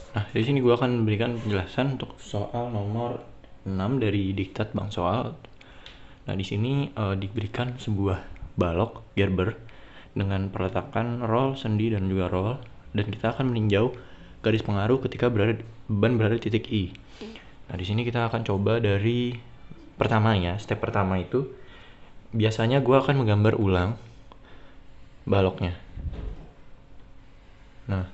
Nah, di sini gue akan memberikan penjelasan untuk soal nomor 6 dari diktat Bang Soal. Nah, di sini diberikan sebuah balok Gerber dengan perletakan roll, sendi, dan juga roll, dan kita akan meninjau garis pengaruh ketika beban berada di titik I. Nah, di sini kita akan coba dari pertamanya. Step pertama itu biasanya gue akan menggambar ulang baloknya. Nah,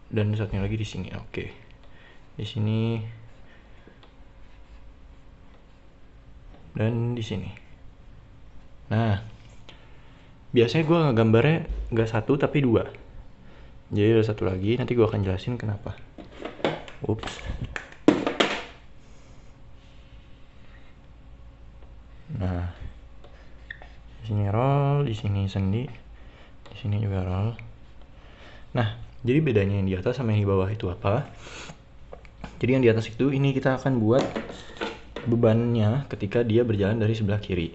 dan satunya lagi di sini. Oke. Di sini dan di sini. Nah, biasanya gue ngegambarnya nggak satu tapi dua. Jadi ada satu lagi, nanti gue akan jelasin kenapa. Ups. Nah, di sini roll, di sini sendi, di sini juga roll. Nah, jadi bedanya yang di atas sama yang di bawah itu apa? Jadi yang di atas itu ini kita akan buat bebannya ketika dia berjalan dari sebelah kiri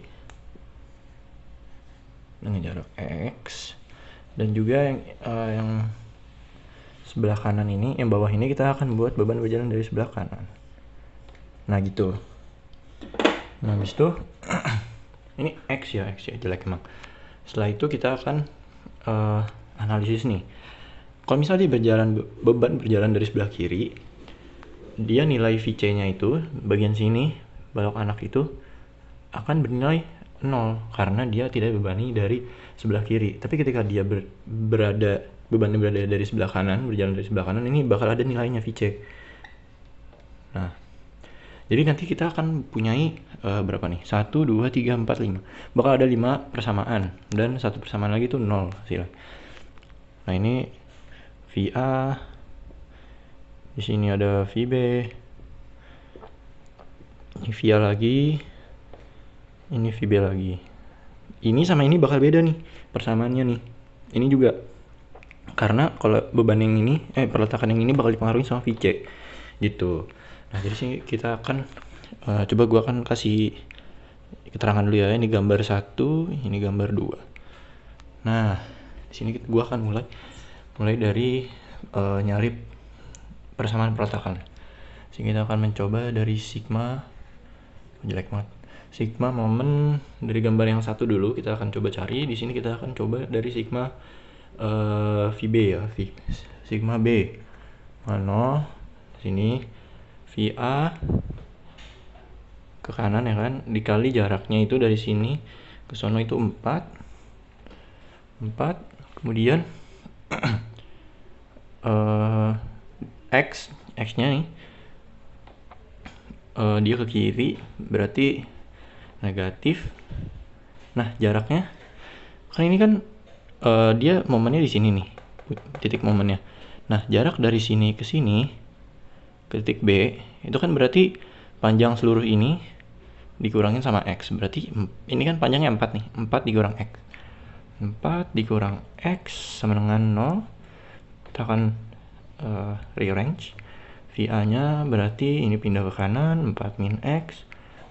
dengan jarak X, dan juga yang sebelah kanan ini, yang bawah ini kita akan buat beban berjalan dari sebelah kanan. Nah gitu. Nah habis itu ini X ya jelek emang. Setelah itu kita akan analisis nih. Kalau misalnya beban berjalan dari sebelah kiri, dia nilai VC-nya itu bagian sini balok anak itu akan bernilai 0 karena dia tidak bebani dari sebelah kiri. Tapi ketika dia bebannya berada dari sebelah kanan, berjalan dari sebelah kanan, ini bakal ada nilainya VC. Nah, jadi nanti kita akan punyai berapa nih? 1, 2, 3, 4, 5. Bakal ada 5 persamaan dan satu persamaan lagi itu 0 hasilnya. Nah, ini VA, di sini ada VB, ini VA lagi, ini VB lagi. Ini sama ini bakal beda nih persamaannya nih. Ini juga karena kalau beban yang ini perletakan yang ini bakal dipengaruhi sama VC gitu. Nah, jadi sih kita akan coba gua akan kasih keterangan dulu ya. Ini gambar 1, ini gambar 2. Nah, di sini gua akan mulai dari nyari persamaan perletakan. Sehingga kita akan mencoba dari sigma, jelek banget. Sigma momen dari gambar yang satu dulu kita akan coba cari. Di sini kita akan coba dari sigma VB ya, sigma B. Mana? Sini VA ke kanan ya kan, dikali jaraknya itu dari sini ke sono itu 4. Kemudian X-nya nih dia ke kiri berarti negatif. Nah, jaraknya kan ini kan dia momennya di sini nih, titik momennya. Nah, jarak dari sini ke sini ke titik B itu kan berarti panjang seluruh ini dikurangin sama X. Berarti ini kan panjangnya 4 nih. 4 dikurang X. 4 dikurang X sama dengan 0. Kita akan rearrange. VA-nya berarti ini pindah ke kanan, 4 min X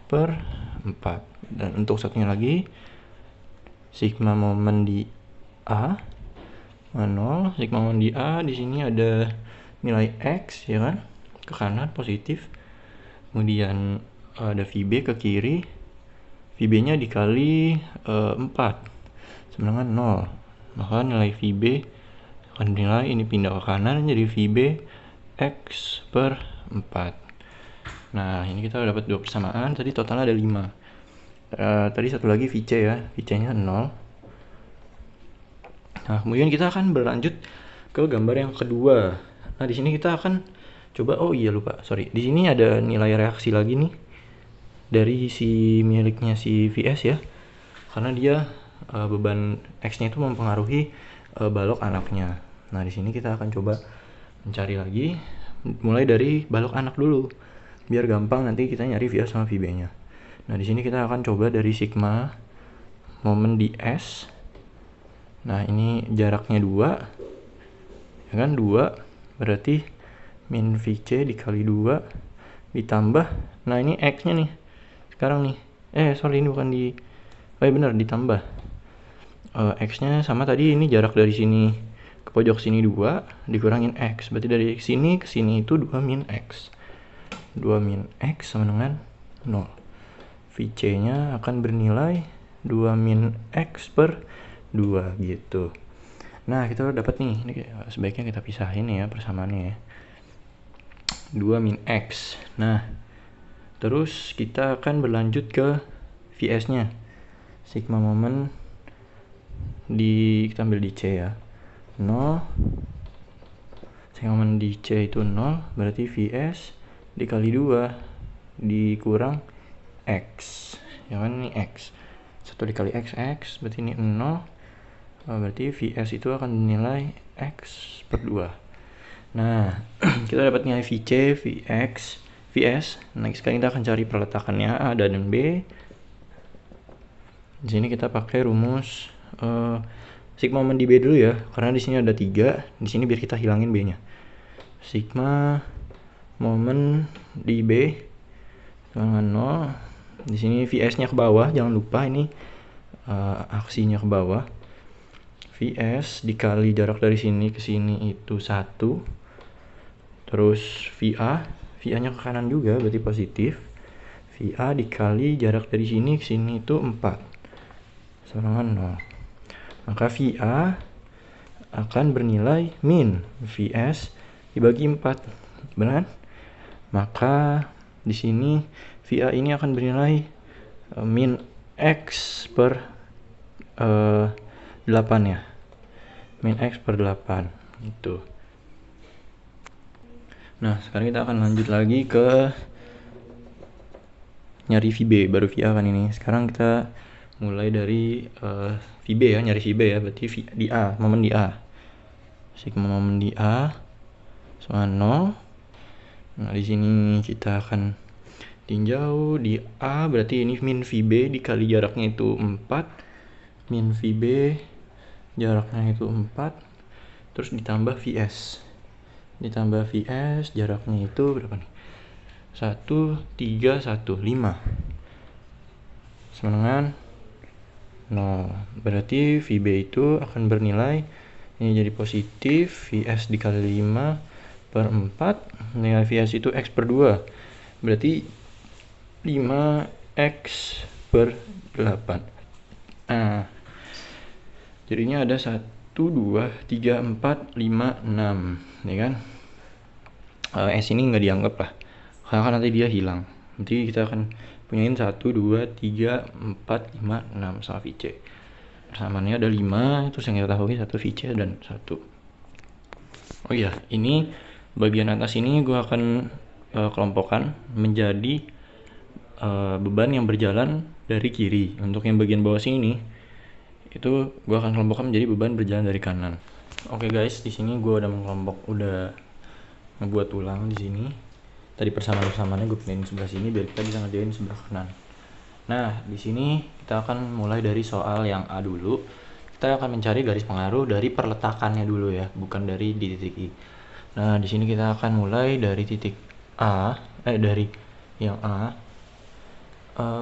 per 4. Dan untuk satunya lagi, sigma momen di A 0, sigma momen di A di sini ada nilai X ya kan, ke kanan positif. Kemudian ada VB ke kiri, VB-nya dikali 4 sama dengan 0. Maka nilai VB akan dinilai ini pindah ke kanan jadi VB X per 4. Nah, ini kita dapat 2 persamaan, tadi totalnya ada 5. Tadi satu lagi VC ya, VC-nya 0. Nah, kemudian kita akan berlanjut ke gambar yang kedua. Nah, di sini kita akan coba, sorry. Di sini ada nilai reaksi lagi nih dari si miliknya si VS ya. Karena dia beban X-nya itu mempengaruhi balok anaknya. Nah, di sini kita akan coba mencari lagi, mulai dari balok anak dulu. Biar gampang nanti kita nyari VA sama VB-nya. Nah, di sini kita akan coba dari sigma momen di S. Nah, ini jaraknya 2. Ya kan, 2 berarti min VC dikali 2 ditambah, nah ini X-nya nih. Sekarang nih. Sorry, ini bukan benar ditambah. X-nya sama tadi, ini jarak dari sini ke pojok sini 2 dikurangin X, berarti dari sini ke sini itu 2 min X. 2 min X sama dengan 0. Vc nya akan bernilai 2 min X per 2 gitu. Nah, kita udah dapat nih. Ini sebaiknya kita pisahin ya persamaannya ya. 2 min X. Nah, terus kita akan berlanjut ke Vs nya. Sigma momen kita ambil di C ya. 0. Sigma momen di C itu 0, berarti Vs dikali 2 dikurang X. Ya kan, ini X. 1 dikali X, berarti ini 0. Berarti Vs itu akan bernilai X per 2. Nah, kita dapat nilai Vc, Vx, Vs. Nah, sekarang kita akan cari perletakannya A dan B. Di sini kita pakai rumus sigma momen di B dulu ya, karena di sini ada 3. Di sini biar kita hilangin B-nya. Sigma momen di B sama 0. Di sini Vs-nya ke bawah, jangan lupa ini aksinya ke bawah. Vs dikali jarak dari sini ke sini itu 1. Terus VA-nya ke kanan juga, berarti positif. VA dikali jarak dari sini ke sini itu 4 sama dengan 0. Maka VA akan bernilai min Vs dibagi 4. Benar? Maka di sini VA ini akan bernilai min X per 8 ya. Min X per 8 gitu. Nah, sekarang kita akan lanjut lagi ke nyari VB, baru VA kan ini. Sekarang kita mulai dari VB ya, nyari VB ya, berarti di A, momen di A. Sigma momen di A sama 0. Nah, di sini kita akan tinjau di A, berarti ini min VB dikali jaraknya itu 4. Min VB jaraknya itu 4. Terus ditambah Vs. Ditambah Vs jaraknya itu berapa nih? 1, 3, 1, 5 sama dengan 0. Berarti VB itu akan bernilai, ini jadi positif, Vs dikali 5 per 4. Nilai Vs itu X per 2. Berarti 5X per 8. Nah, jadinya ada 1, 2, 3, 4, 5, 6, ya kan? S ini nggak dianggap lah, karena nanti dia hilang. Nanti kita akan punyain 1, 2, 3, 4, 5, 6 sama Vc. Persamaannya ada 5, terus yang kita tahu 1 Vc dan 1. Oh iya, ini bagian atas ini gue akan kelompokkan menjadi beban yang berjalan dari kiri. Untuk yang bagian bawah sini itu gue akan kelompokkan menjadi beban berjalan dari kanan. Oke guys, di sini gue udah ngebuat ulang di sini. Tadi persamaan-persamaannya gue pindahin sebelah sini biar kita bisa ngerjain sebelah kanan. Nah, di sini kita akan mulai dari soal yang A dulu. Kita akan mencari garis pengaruh dari perletakannya dulu ya, bukan dari di titik I. Nah, di sini kita akan mulai dari titik A, dari yang A.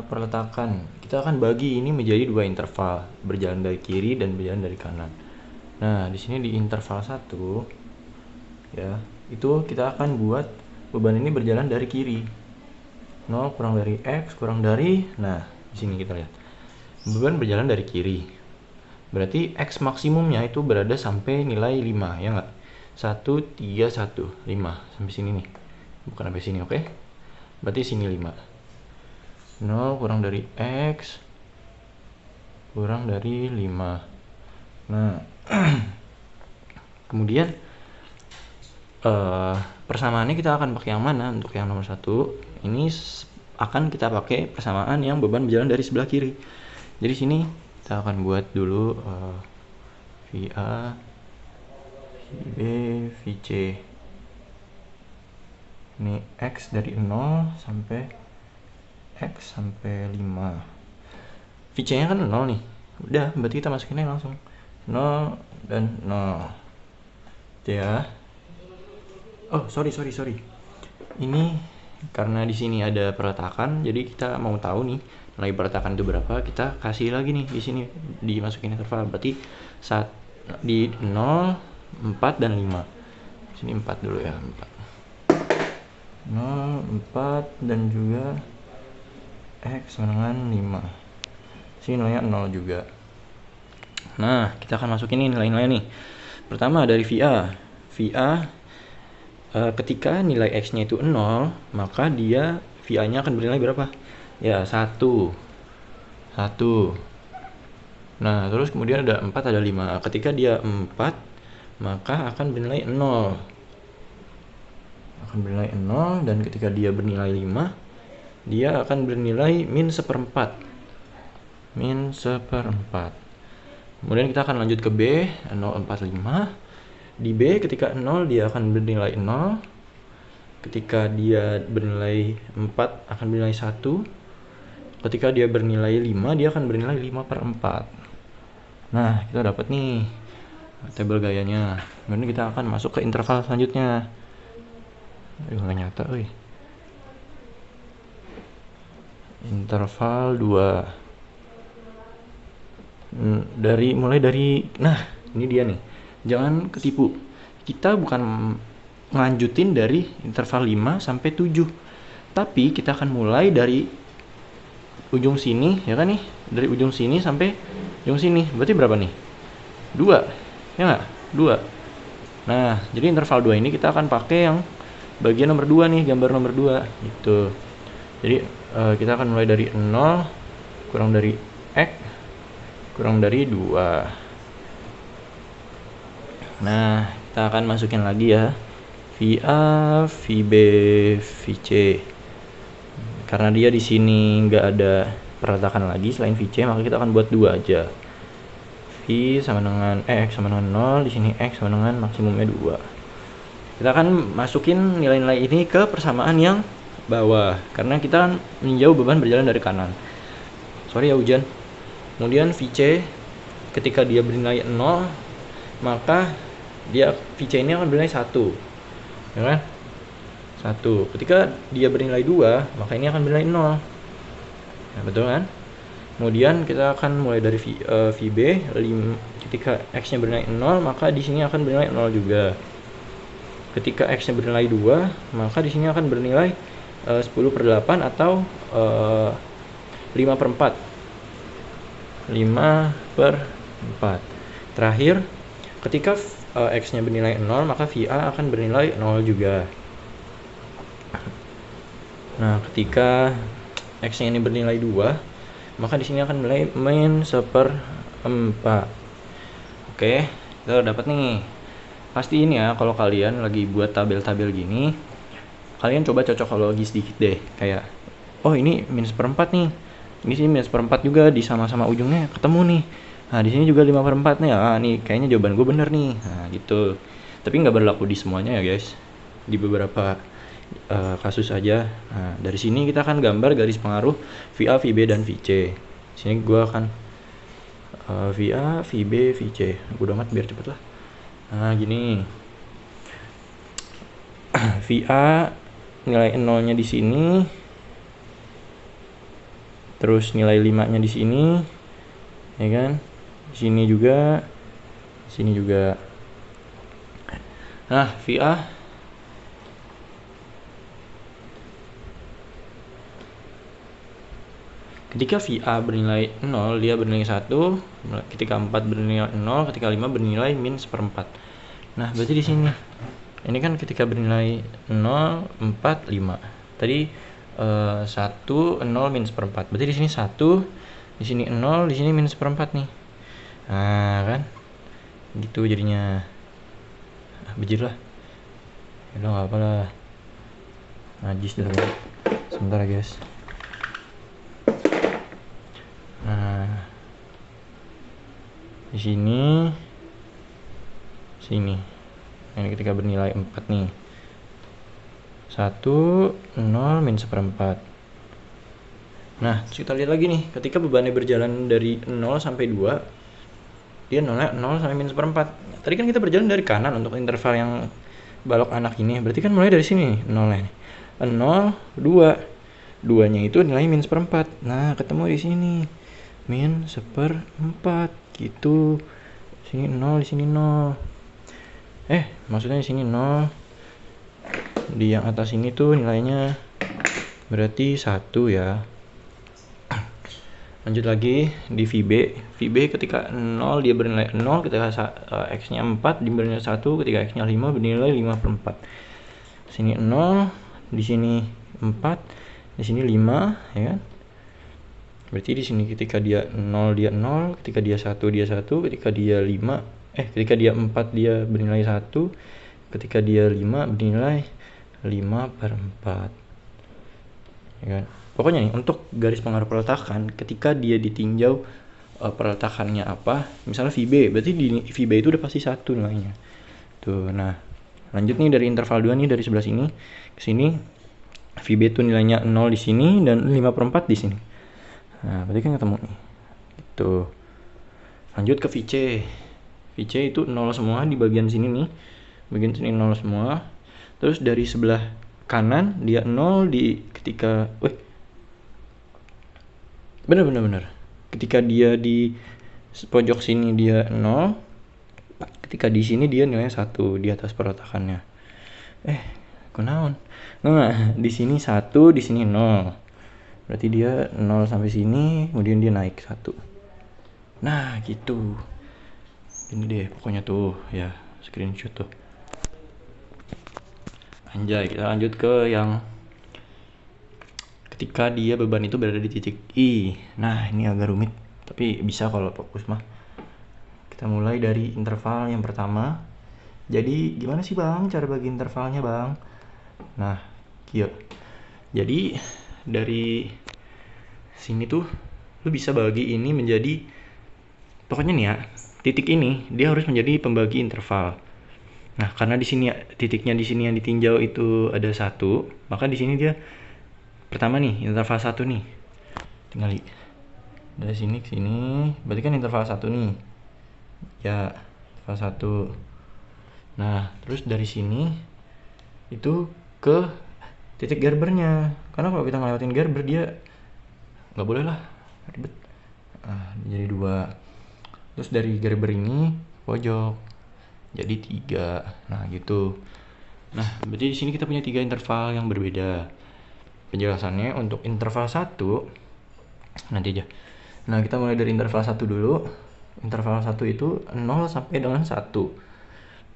Perletakan, kita akan bagi ini menjadi 2 interval, berjalan dari kiri dan berjalan dari kanan. Nah, di sini di interval 1 ya, itu kita akan buat beban ini berjalan dari kiri. 0 kurang dari X kurang dari, nah di sini kita lihat beban berjalan dari kiri, berarti X maksimumnya itu berada sampai nilai 5 ya enggak? 1, 3, 1, 5 sampai sini nih, bukan sampai sini. Oke, berarti sini 5. 0 kurang dari X kurang dari 5. Nah, kemudian persamaannya kita akan pakai yang mana? Untuk yang nomor 1 ini akan kita pakai persamaan yang beban berjalan dari sebelah kiri. Jadi sini kita akan buat dulu VA, VB, VC. Ini X dari 0 sampai X sampai 5. VC nya kan 0 nih. Udah, berarti kita masukin aja langsung 0 dan 0 ya. Oh, sorry. Ini karena di sini ada perletakan, jadi kita mau tahu nih nilai perletakan itu berapa, kita kasih lagi nih di sini dimasukin interval. Berarti saat di 0 4 dan 5. Sini 4 dulu ya, 4. 0, 4 dan juga X sama dengan 5. Sini nilainya 0 juga. Nah, kita akan masukin nih nilai-nilai nih. Pertama dari VA. VA ketika nilai X-nya itu 0, maka dia VA-nya akan bernilai berapa? Ya, 1. 1. Nah, terus kemudian ada 4, ada 5. Ketika dia 4, maka akan bernilai 0. Akan bernilai 0, dan ketika dia bernilai 5, dia akan bernilai min 1/4. Min 1/4. Kemudian kita akan lanjut ke B, 0, 4, 5. Di B ketika 0 dia akan bernilai 0. Ketika dia bernilai 4 akan bernilai 1. Ketika dia bernilai 5 dia akan bernilai 5/4. Nah, kita dapat nih tabel gayanya. Kemudian kita akan masuk ke interval selanjutnya. Nggak nyata, interval 2. Mulai dari, nah ini dia nih, jangan ketipu, kita bukan ngelanjutin dari interval 5 sampai 7, tapi kita akan mulai dari ujung sini, ya kan nih, dari ujung sini sampai ujung sini, berarti berapa nih? 2, ya nggak? 2. Nah, jadi interval 2 ini kita akan pakai yang bagian nomor 2 nih, gambar nomor 2 gitu. Jadi kita akan mulai dari 0 kurang dari X kurang dari 2. Nah, kita akan masukin lagi ya VA, VB, VC. Karena dia di sini nggak ada perletakan lagi selain VC, maka kita akan buat 2 aja. V sama dengan X sama dengan 0, di sini X sama dengan maksimumnya 2. Kita akan masukin nilai-nilai ini ke persamaan yang bawah, karena kita kan meninjau beban berjalan dari kanan. Sorry ya hujan. Kemudian VC ketika dia bernilai 0, maka dia VC ini akan bernilai 1, ya kan? 1. Ketika dia bernilai 2, maka ini akan bernilai 0. Nah, betul kan? Kemudian kita akan mulai dari VB, ketika X-nya bernilai 0, maka di sini akan bernilai 0 juga. Ketika X-nya bernilai 2, maka di sini akan bernilai 10/8 atau 5/4. 5/4. Terakhir, ketika X-nya bernilai 0, maka VA akan bernilai 0 juga. Nah, ketika X-nya ini bernilai 2, maka di sini akan bernilai min 1/4. Oke, kita dapat nih. Pastiin ya kalau kalian lagi buat tabel-tabel gini, kalian coba cocokologi sedikit deh. Kayak, oh ini min 1/4 nih. Ini sini min 1/4 juga, di sama-sama ujungnya ketemu nih. Nah, di sini juga 5/4 nih. Ah, nih kayaknya jawaban gue bener nih. Nah, gitu. Tapi nggak berlaku di semuanya ya, guys. Di beberapa kasus aja. Nah, dari sini kita akan gambar garis pengaruh VA, VB, dan VC. Sini gue akan VA, VB, VC. Udah amat biar cepet lah. Nah, gini. VA nilai 0-nya di sini. Terus nilai 5-nya di sini. Ya kan? Di sini juga. Sini juga. Nah, VA ketika VA bernilai 0, dia bernilai 1, ketika 4 bernilai 0, ketika 5 bernilai min 1/4. Nah, berarti di sini. Ini kan ketika bernilai 0, 4, 5. Tadi 1, 0, min 1/4. Berarti di sini 1, di sini 0, di sini min 1/4 nih. Nah, kan? Gitu jadinya. Bejir lah. Ya udah, apa lah. Najis dulu. Sebentar ya, guys. Nah, di sini, sini. Ini ketika bernilai 4 nih. 1, 0, min 1/4. Nah, kita lihat lagi nih. Ketika bebannya berjalan dari 0 sampai 2, dia 0 sampai min 1/4. Tadi kan kita berjalan dari kanan untuk interval yang balok anak ini. Berarti kan mulai dari sini 0-nya. 0, 2. 2-nya itu nilai min 1/4. Nah, ketemu di sini. Min 1/4 gitu. Sini 0, di sini 0. Maksudnya di sini 0, di yang atas ini tuh nilainya berarti 1 ya. Lanjut lagi di VB ketika 0 dia bernilai 0, ketika X nya 4 dia bernilai 1, ketika X nya 5 bernilai 5/4. Sini 0, di sini 4, di sini 5, ya kan? Berarti di sini ketika dia 0 dia 0, ketika dia 1 dia 1, ketika dia 5 ketika dia 4 dia bernilai 1, ketika dia 5 bernilai 5/4. Ya kan? Pokoknya nih untuk garis pengaruh peletakan ketika dia ditinjau peletakannya apa, misalnya VB, berarti di VB itu udah pasti 1 nilainya. Tuh, nah lanjut nih dari interval 2 nih, dari sebelah sini ke sini VB itu nilainya 0 di sini dan 5/4 di sini. Nah, berarti kan ketemu nih. Gitu. Lanjut ke VC. VC itu 0 semua di bagian sini nih. Bagian sini 0 semua. Terus dari sebelah kanan dia 0 di ketika bener. Ketika dia di pojok sini dia 0. Ketika di sini dia nilainya 1 di atas peletakannya. Kunaon? Nah, di sini 1, di sini 0. Berarti dia 0 sampai sini, kemudian dia naik 1. Nah, gitu. Ini deh pokoknya tuh ya, screenshot tuh. Anjay, kita lanjut ke yang ketika dia beban itu berada di titik I. Nah, ini agak rumit, tapi bisa kalau fokus mah. Kita mulai dari interval yang pertama. Jadi, gimana sih Bang cara bagi intervalnya Bang? Nah, yuk. Jadi, dari sini tuh lu bisa bagi ini menjadi, pokoknya nih ya, titik ini dia harus menjadi pembagi interval. Nah, karena di sini titiknya di sini yang ditinjau itu ada 1, maka di sini dia pertama nih interval 1 nih. Tinggal dari sini ke sini, berarti kan interval 1 nih. Ya, interval 1. Nah, terus dari sini itu ke titik Gerbernya. Karena kalau kita ngelewatin Gerber dia nggak boleh lah, ribet. Jadi 2. Terus dari Gerber ini pojok jadi 3. Nah, gitu. Nah, berarti di sini kita punya 3 interval yang berbeda. Penjelasannya untuk interval 1 nanti aja. Nah, kita mulai dari interval 1 dulu. Interval 1 itu 0 sampai dengan 1.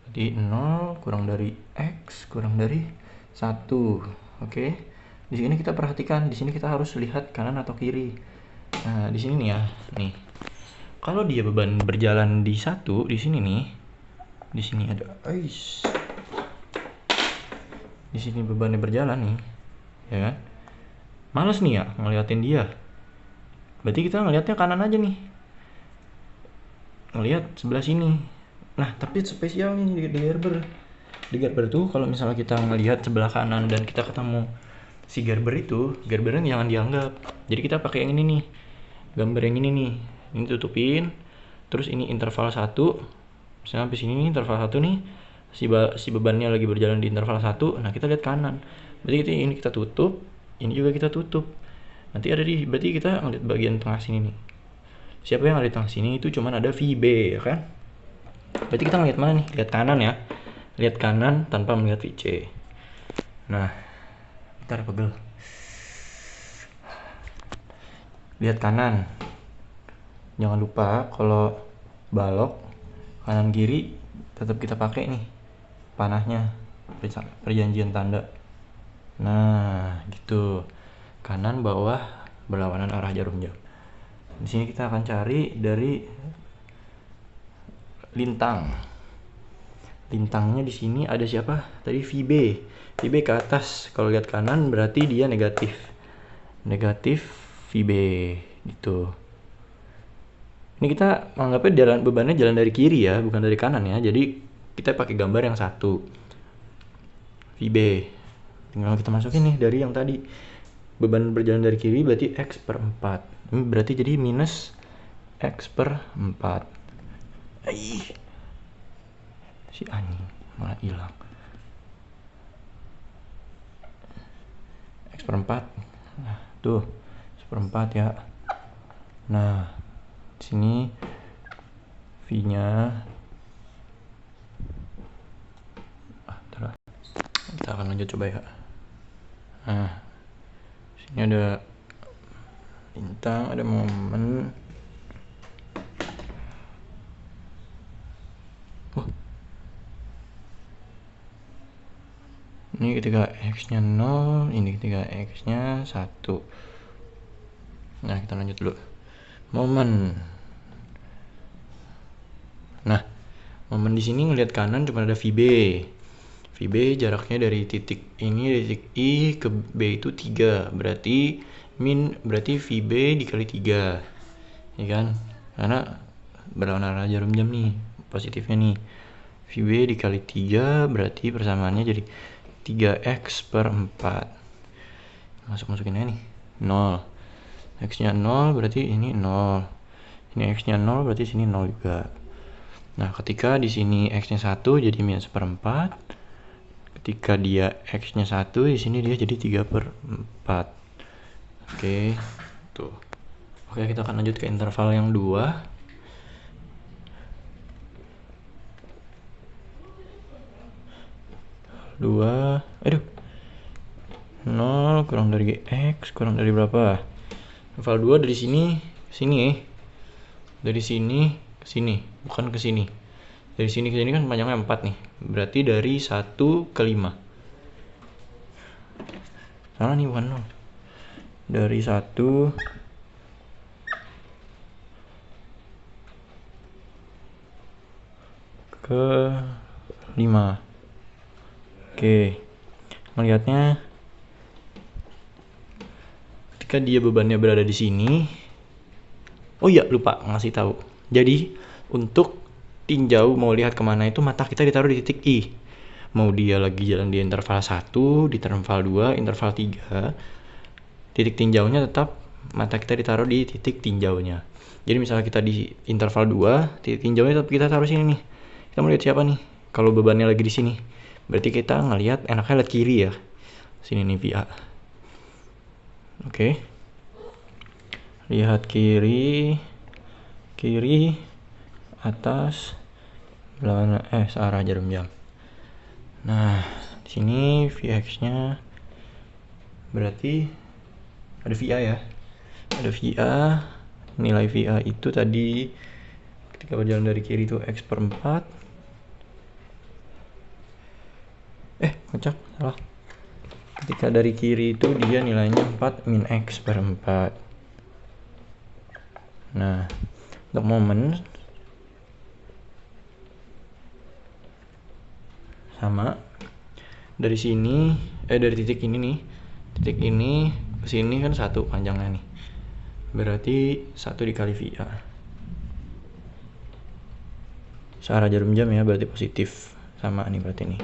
Jadi 0 kurang dari X kurang dari 1. Oke. Di sini kita perhatikan, di sini kita harus lihat kanan atau kiri. Nah, di sini nih ya. Nih. Kalau dia beban berjalan di 1, di sini nih. Di sini ada di sini bebannya berjalan nih. Ya kan? Males nih ya ngeliatin dia. Berarti kita ngeliatnya kanan aja nih. Ngeliat sebelah sini. Nah, tapi spesial nih di Gerber. Di Gerber tuh kalau misalnya kita ngelihat sebelah kanan dan kita ketemu si Gerber itu, Gerbernya jangan dianggap. Jadi kita pakai yang ini nih. Gambar yang ini nih. Ini tutupin. Terus ini interval 1. Misalnya sampai sini nih interval 1 nih. Si bebannya lagi berjalan di interval 1. Nah, kita lihat kanan. Berarti ini kita tutup, ini juga kita tutup. Nanti berarti kita ngeliat bagian tengah sini nih. Siapa yang ada di tengah sini itu cuman ada VB, ya kan? Berarti kita ngeliat mana nih? Lihat kanan ya. Lihat kanan tanpa melihat VC. Nah, bentar pegel. Lihat kanan. Jangan lupa kalau balok kanan kiri tetap kita pakai nih panahnya, perjanjian tanda. Nah, gitu. Kanan bawah berlawanan arah jarum jam. Di sini kita akan cari dari lintang. Lintangnya di sini ada siapa? Tadi VB. VB ke atas. Kalau lihat kanan berarti dia negatif. Negatif VB gitu. Ini kita menganggapnya bebannya jalan dari kiri ya, bukan dari kanan ya. Jadi kita pakai gambar yang 1. VB. Tinggal kita masukin nih dari yang tadi. Beban berjalan dari kiri berarti X per 4. Ini berarti jadi minus X per 4. Si anjing malah hilang. X per 4. Nah, tuh. X per 4 ya. Nah, di sini V-nya kita akan lanjut coba ya. Nah, sini ada bintang, ada momen. Ini ketika x-nya 0, ini ketika x-nya 1. Nah, kita lanjut dulu. Momen. Nah, momen di sini ngelihat kanan cuma ada VB. VB jaraknya dari titik ini, dari titik I ke B itu 3. Berarti VB dikali 3. Ya kan? Karena berlawanan arah jarum jam nih, positifnya nih. VB dikali 3 berarti persamaannya jadi 3x per 4. Masukin aja nih 0. X nya 0 berarti ini 0. Ini X nya 0 berarti sini 0 juga. Nah, ketika di sini X nya 1 jadi minus seperempat. Ketika dia X nya 1 di sini dia jadi 3 per 4. Oke, tuh. Oke, kita akan lanjut ke interval yang 2. Aduh, 0 kurang dari X kurang dari berapa? Interval 2 dari sini ke sini. Dari sini ke sini, bukan ke sini. Dari sini ke sini kan panjangnya 4 nih. Berarti dari 1 ke 5. Salah nih, bukan 0. Dari 1 ke 5. Oke. Melihatnya ketika dia bebannya berada di sini. Oh iya, lupa ngasih tahu. Jadi untuk tinjau mau lihat kemana itu mata kita ditaruh di titik I. Mau dia lagi jalan di interval 1, di interval 2, interval 3, titik tinjaunya tetap mata kita ditaruh di titik tinjaunya. Jadi misalnya kita di interval 2, titik tinjaunya tetap kita taruh sini nih. Kita mau lihat siapa nih? Kalau bebannya lagi di sini, berarti kita ngelihat enaknya lihat kiri ya. Sini nih VA. Oke. Lihat kiri atas berlawanan searah jarum jam. Nah, di sini Vx-nya berarti ada VA ya. Ada VA, nilai VA itu tadi ketika berjalan dari kiri itu X per 4. Kocak, salah. Ketika dari kiri itu dia nilainya 4 min X per 4. Nah, untuk momen sama dari sini, dari titik ini nih, titik ini ke sini kan 1 panjangnya nih. Berarti 1 dikali VA. Searah jarum jam ya, berarti positif. Sama nih berarti nih.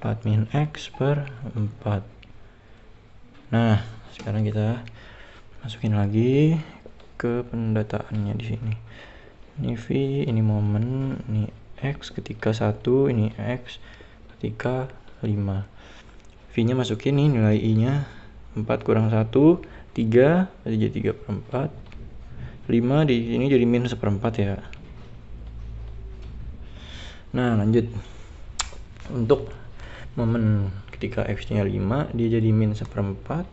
4 min X per 4. Nah, sekarang kita masukin lagi ke pendataannya di sini. Ini V, ini momen, ini X ketika 1, ini X ketika 5. V-nya masukin nih, nilai I-nya 4 kurang 1, 3, jadi 3 per 4. 5 di sini jadi min seperempat ya. Nah, lanjut. Untuk momen ketika X-nya 5, dia jadi min seperempat.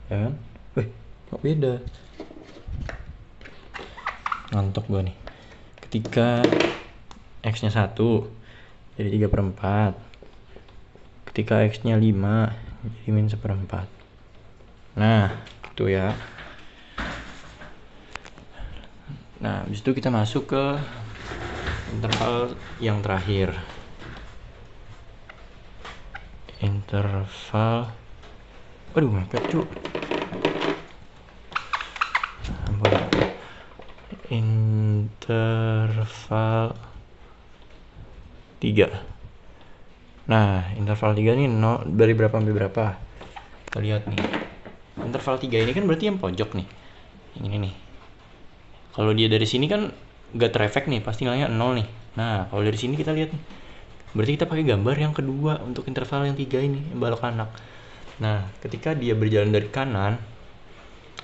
Ya kan? Kok beda? Ngantuk gua nih. Ketika X-nya 1 jadi 3 per 4. Ketika X-nya 5 jadi min seperempat. Nah, gitu ya. Nah, habis itu kita masuk ke interval yang terakhir. Interval, aduh mepet cu. Interval 3. Nah, interval 3 nih dari berapa sampai berapa? Kita lihat nih. Interval 3 ini kan berarti yang pojok nih. Yang ini nih. Kalau dia dari sini kan gak terefek nih, pasti nilainya 0 nih. Nah, kalau dari sini kita lihat nih. Berarti kita pakai gambar yang kedua untuk interval yang 3 ini, yang balok anak. Nah, ketika dia berjalan dari kanan,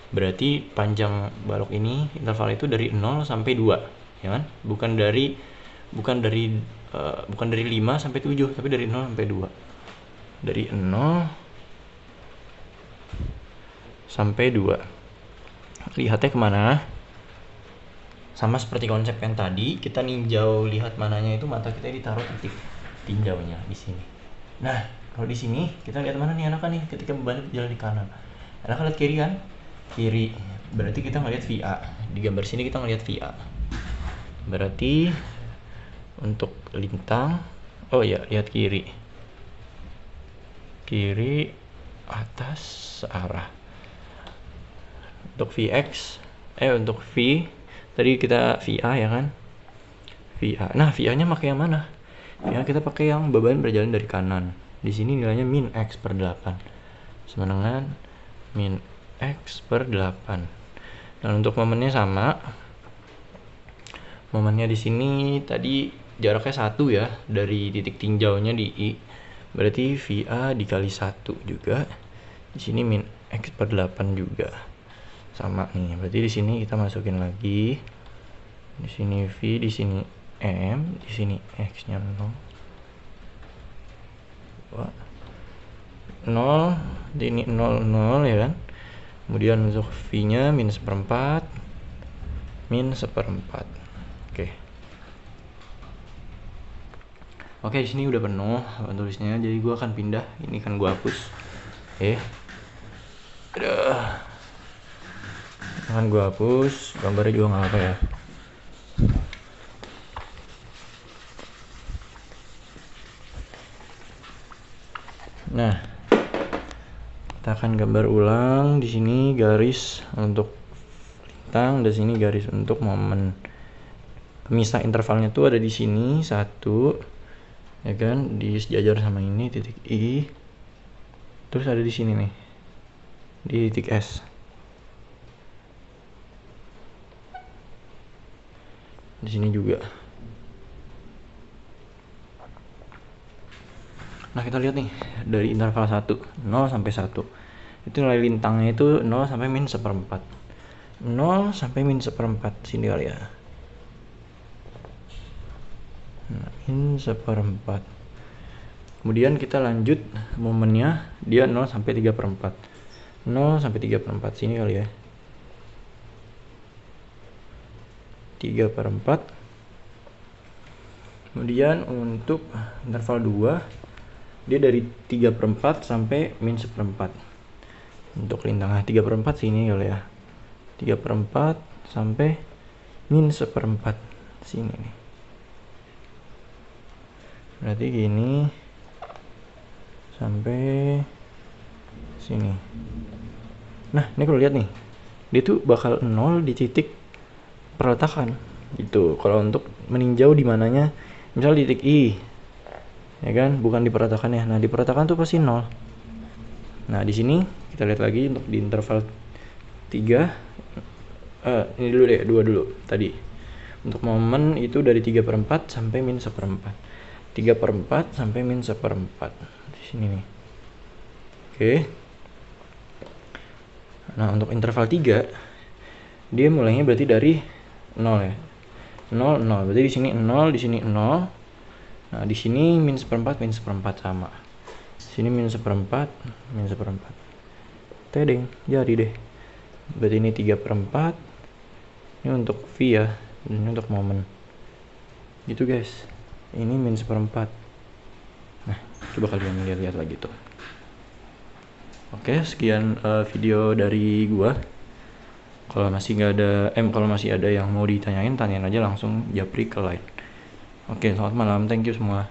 berarti panjang balok ini, interval itu dari 0 sampai 2, ya kan? Bukan dari bukan dari 5 sampai 7, tapi dari 0 sampai 2. Dari 0 sampai 2. Lihatnya kemana? Sama seperti konsep yang tadi, kita ninjau lihat mananya itu mata kita ditaruh titik tinjaunya di sini. Nah, kalau di sini kita lihat mana nih anaknya nih ketika beban jalan di kanan. Anak lihat kiri kan? Kiri. Berarti kita ngelihat VA. Di gambar sini kita ngelihat VA. Berarti untuk lintang, oh ya, lihat kiri. Kiri atas searah. Untuk VX, untuk V tadi kita VA ya kan? VA. Nah, VA-nya pakai yang mana? VA kita pakai yang beban berjalan dari kanan. Di sini nilainya min X per 8. Sama dengan min X per 8. Dan untuk momennya sama. Momennya di sini tadi jaraknya 1 ya, dari titik tinjaunya di I. Berarti VA dikali 1 juga. Di sini min X per 8 juga. Sama nih, berarti di sini kita masukin lagi, di sini V, di sini M, di sini X nya 0, ini 0 0 ya kan. Kemudian untuk V nya min 1/4, min 1/4. Oke, di sini udah penuh tulisnya, jadi gua akan pindah, ini kan gua hapus. Akan gue hapus, gambarnya juga nggak apa ya. Nah, kita akan gambar ulang. Di sini garis untuk lintang, dan sini garis untuk momen. Pemisah intervalnya tuh ada di sini 1, ya kan, di sejajar sama ini titik I. Terus ada di sini nih, di titik S. Di sini juga. Nah, kita lihat nih dari interval 1, 0 sampai 1. Itu nilai lintangnya itu 0 sampai min 1/4. 0 sampai min 1/4 sini kali ya. Nah, min 1/4. Kemudian kita lanjut momennya, dia 0 sampai 3/4. 0 sampai 3/4 sini kali ya. 3/4. Kemudian untuk interval 2, dia dari 3/4 sampai min 1/4. Untuk lintangnya 3/4 sini kali ya. 3/4 sampai min 1/4 sini nih. Berarti gini sampai sini. Nah, ini kalau lihat nih, dia tuh bakal 0 di titik perletakan gitu. Kalau untuk meninjau di mananya, misal di titik I, ya kan, bukan di perletakannya. Nah, di perletakan tuh pasti 0. Nah, di sini kita lihat lagi untuk di interval 3, ini dulu deh, 2 dulu tadi. Untuk momen itu dari 3/4 sampai min 1/4. 3/4 sampai min 1/4 di sini nih. Oke. Nah, untuk interval 3, dia mulainya berarti dari 0 ya. 0 0. Berarti di sini 0, di sini 0. Nah, di sini min 1/4 min 1/4 sama. Di sini min 1/4 min 1/4. Tedeng, jadi deh. Berarti ini 3/4. Ini untuk V ya, dan ini untuk momen. Gitu guys. Ini min 1/4. Nah, coba kalian lihat lagi tuh. Oke, sekian video dari gua. Kalau masih ada yang mau ditanyain, tanyain aja langsung japri ke line. Oke, selamat malam, thank you semua.